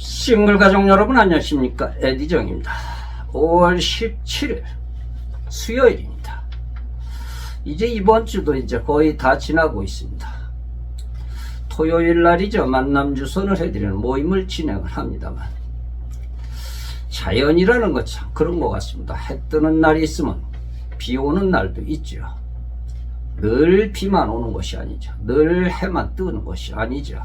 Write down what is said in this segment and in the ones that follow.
싱글 가족 여러분 안녕하십니까? 에디정입니다. 5월 17일 수요일입니다. 이제 이번 주도 이제 거의 다 지나고 있습니다. 토요일 날이죠. 만남 주선을 해드리는 모임을 진행을 합니다만 자연이라는 것 참 그런 것 같습니다. 해 뜨는 날이 있으면 비 오는 날도 있죠. 늘 비만 오는 것이 아니죠. 늘 해만 뜨는 것이 아니죠.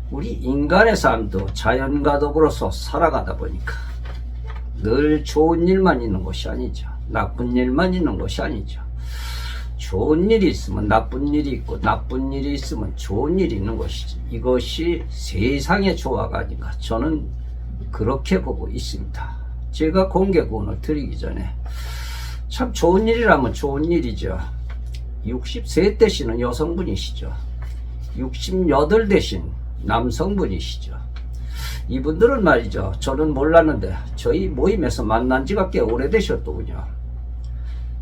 우리 인간의 삶도 자연과 더불어서 살아가다 보니까 늘 좋은 일만 있는 것이 아니죠. 나쁜 일만 있는 것이 아니죠. 좋은 일이 있으면 나쁜 일이 있고 나쁜 일이 있으면 좋은 일이 있는 것이지. 이것이 세상의 조화가 아닌가. 저는 그렇게 보고 있습니다. 제가 공개 구원을 드리기 전에 참 좋은 일이라면 좋은 일이죠. 60세 되시는 여성분이시죠. 68 되신 남성분이시죠. 이분들은 말이죠. 저는 몰랐는데 저희 모임에서 만난 지가 꽤 오래되셨더군요.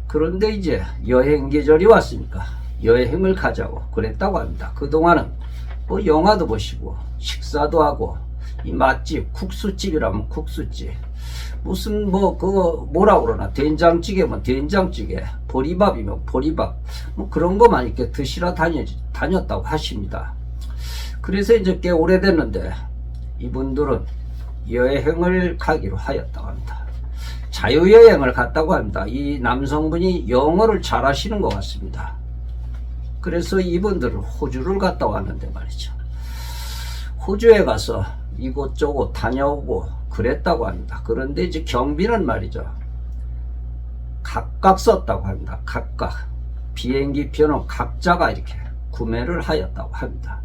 그런데 이제 여행 계절이 왔으니까 여행을 가자고 그랬다고 합니다. 그동안은 뭐 영화도 보시고 식사도 하고 이 맛집 국수집이라면 국수집 무슨 뭐 그거 뭐라 그러나 된장찌개면 된장찌개 보리밥이면 보리밥 뭐 그런 거만 이렇게 드시러 다녔다고 하십니다. 그래서 이제 꽤 오래됐는데 이분들은 여행을 가기로 하였다고 합니다. 자유여행을 갔다고 합니다. 이 남성분이 영어를 잘 하시는 것 같습니다. 그래서 이분들은 호주를 갔다 왔는데 말이죠. 호주에 가서 이곳저곳 다녀오고 그랬다고 합니다. 그런데 이제 경비는 말이죠. 각각 썼다고 합니다. 각각. 비행기 표는 각자가 이렇게 구매를 하였다고 합니다.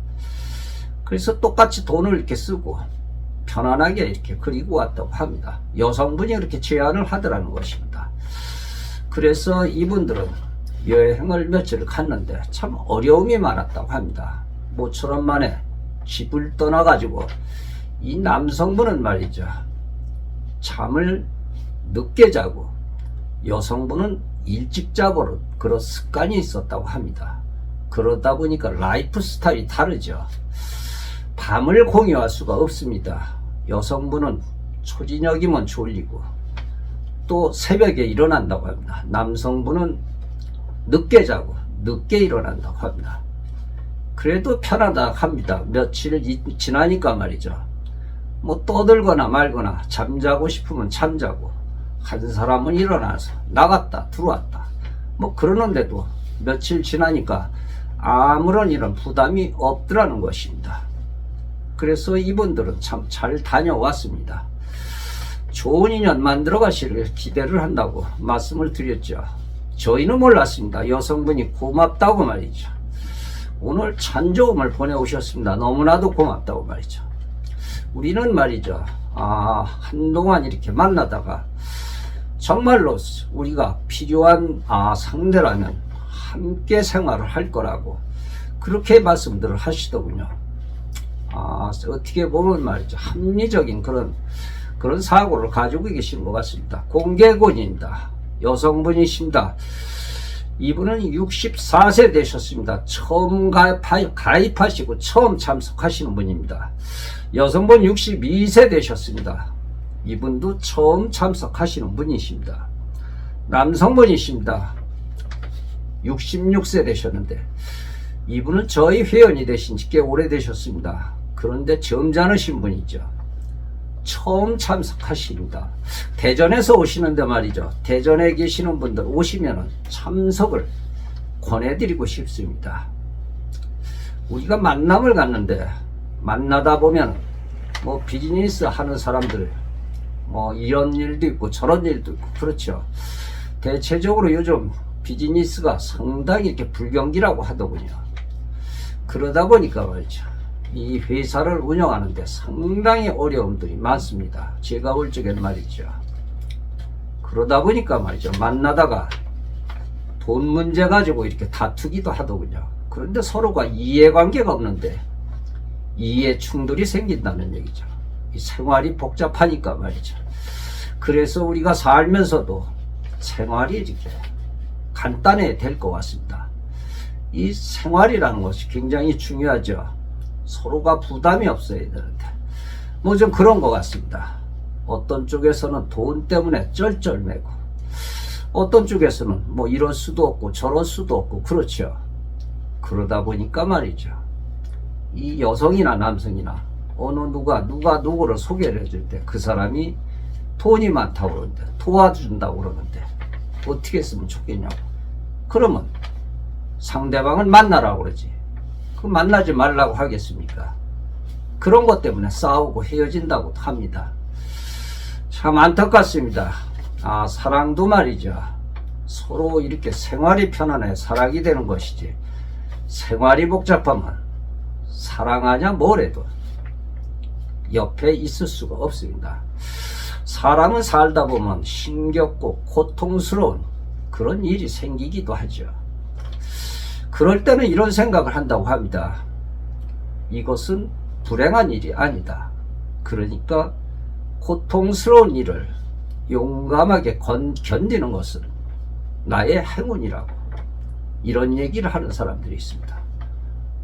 그래서 똑같이 돈을 이렇게 쓰고 편안하게 이렇게 그리고 왔다고 합니다. 여성분이 그렇게 제안을 하더라는 것입니다. 그래서 이분들은 여행을 며칠을 갔는데 참 어려움이 많았다고 합니다. 모처럼 만에 집을 떠나가지고 이 남성분은 말이죠. 잠을 늦게 자고 여성분은 일찍 자고 그런 습관이 있었다고 합니다. 그러다 보니까 라이프 스타일이 다르죠. 밤을 공유할 수가 없습니다. 여성분은 초저녁이면 졸리고 또 새벽에 일어난다고 합니다. 남성분은 늦게 자고 늦게 일어난다고 합니다. 그래도 편하다 합니다. 며칠 지나니까 말이죠. 뭐 떠들거나 말거나 잠자고 싶으면 잠자고 한 사람은 일어나서 나갔다 들어왔다 뭐 그러는데도 며칠 지나니까 아무런 이런 부담이 없더라는 것입니다. 그래서 이분들은 참 잘 다녀왔습니다. 좋은 인연 만들어 가시를 기대를 한다고 말씀을 드렸죠. 저희는 몰랐습니다. 여성분이 고맙다고 말이죠. 오늘 찬조음을 보내오셨습니다. 너무나도 고맙다고 말이죠. 우리는 말이죠. 한동안 이렇게 만나다가 정말로 우리가 필요한 상대라면 함께 생활을 할 거라고 그렇게 말씀들을 하시더군요. 어떻게 보면 말이죠. 합리적인 그런 사고를 가지고 계신 것 같습니다. 공개군입니다. 여성분이십니다. 이분은 64세 되셨습니다. 처음 가입하시고 처음 참석하시는 분입니다. 여성분 62세 되셨습니다. 이분도 처음 참석하시는 분이십니다. 남성분이십니다. 66세 되셨는데 이분은 저희 회원이 되신 지 꽤 오래되셨습니다. 그런데 점잖으신 분이죠. 처음 참석하십니다. 대전에서 오시는데 말이죠. 대전에 계시는 분들 오시면 참석을 권해드리고 싶습니다. 우리가 만남을 갖는데 만나다 보면 뭐 비즈니스 하는 사람들 뭐 이런 일도 있고 저런 일도 있고 그렇죠. 대체적으로 요즘 비즈니스가 상당히 이렇게 불경기라고 하더군요. 그러다 보니까 말이죠. 이 회사를 운영하는데 상당히 어려움들이 많습니다. 제가 올 적에는 말이죠. 그러다 보니까 말이죠. 만나다가 돈 문제 가지고 이렇게 다투기도 하더군요. 그런데 서로가 이해관계가 없는데 이해 충돌이 생긴다는 얘기죠. 이 생활이 복잡하니까 말이죠. 그래서 우리가 살면서도 생활이 이렇게 간단해야 될 것 같습니다. 이 생활이라는 것이 굉장히 중요하죠. 서로가 부담이 없어야 되는데 뭐 좀 그런 것 같습니다. 어떤 쪽에서는 돈 때문에 쩔쩔매고, 어떤 쪽에서는 뭐 이럴 수도 없고 저럴 수도 없고, 그렇죠. 그러다 보니까 말이죠, 이 여성이나 남성이나 어느 누가 누구를 소개를 해줄 때 그 사람이 돈이 많다고 그러는데, 도와준다고 그러는데 어떻게 했으면 좋겠냐고. 그러면 상대방을 만나라고 그러지, 그 만나지 말라고 하겠습니까? 그런 것 때문에 싸우고 헤어진다고 합니다. 참 안타깝습니다. 사랑도 말이죠, 서로 이렇게 생활이 편안해 사랑이 되는 것이지, 생활이 복잡하면 사랑하냐 뭐래도 옆에 있을 수가 없습니다. 사람은 살다 보면 힘겹고 고통스러운 그런 일이 생기기도 하죠. 그럴 때는 이런 생각을 한다고 합니다. 이것은 불행한 일이 아니다. 그러니까 고통스러운 일을 용감하게 견디는 것은 나의 행운이라고, 이런 얘기를 하는 사람들이 있습니다.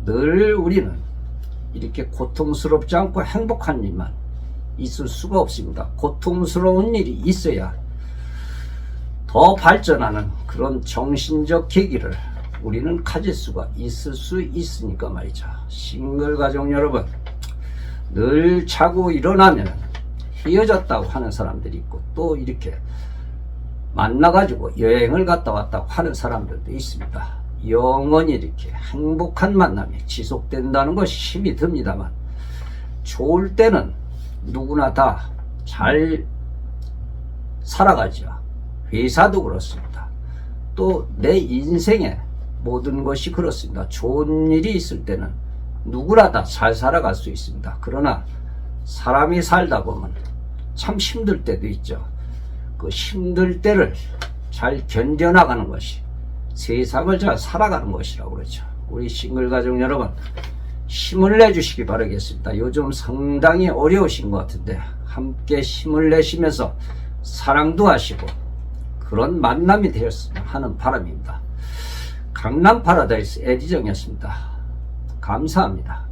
늘 우리는 이렇게 고통스럽지 않고 행복한 일만 있을 수가 없습니다. 고통스러운 일이 있어야 더 발전하는 그런 정신적 계기를 우리는 가질 수가 있을 수 있으니까 말이죠. 싱글 가족 여러분, 늘 자고 일어나면 헤어졌다고 하는 사람들이 있고, 또 이렇게 만나가지고 여행을 갔다 왔다고 하는 사람들도 있습니다. 영원히 이렇게 행복한 만남이 지속된다는 것이 힘이 듭니다만, 좋을 때는 누구나 다 잘 살아가죠. 회사도 그렇습니다. 또 내 인생에 모든 것이 그렇습니다. 좋은 일이 있을 때는 누구나 다 잘 살아갈 수 있습니다. 그러나 사람이 살다 보면 참 힘들 때도 있죠. 그 힘들 때를 잘 견뎌나가는 것이 세상을 잘 살아가는 것이라고 그러죠. 우리 싱글 가족 여러분, 힘을 내주시기 바라겠습니다. 요즘 상당히 어려우신 것 같은데 함께 힘을 내시면서 사랑도 하시고 그런 만남이 되었으면 하는 바람입니다. 강남 파라다이스 에디정이었습니다. 감사합니다.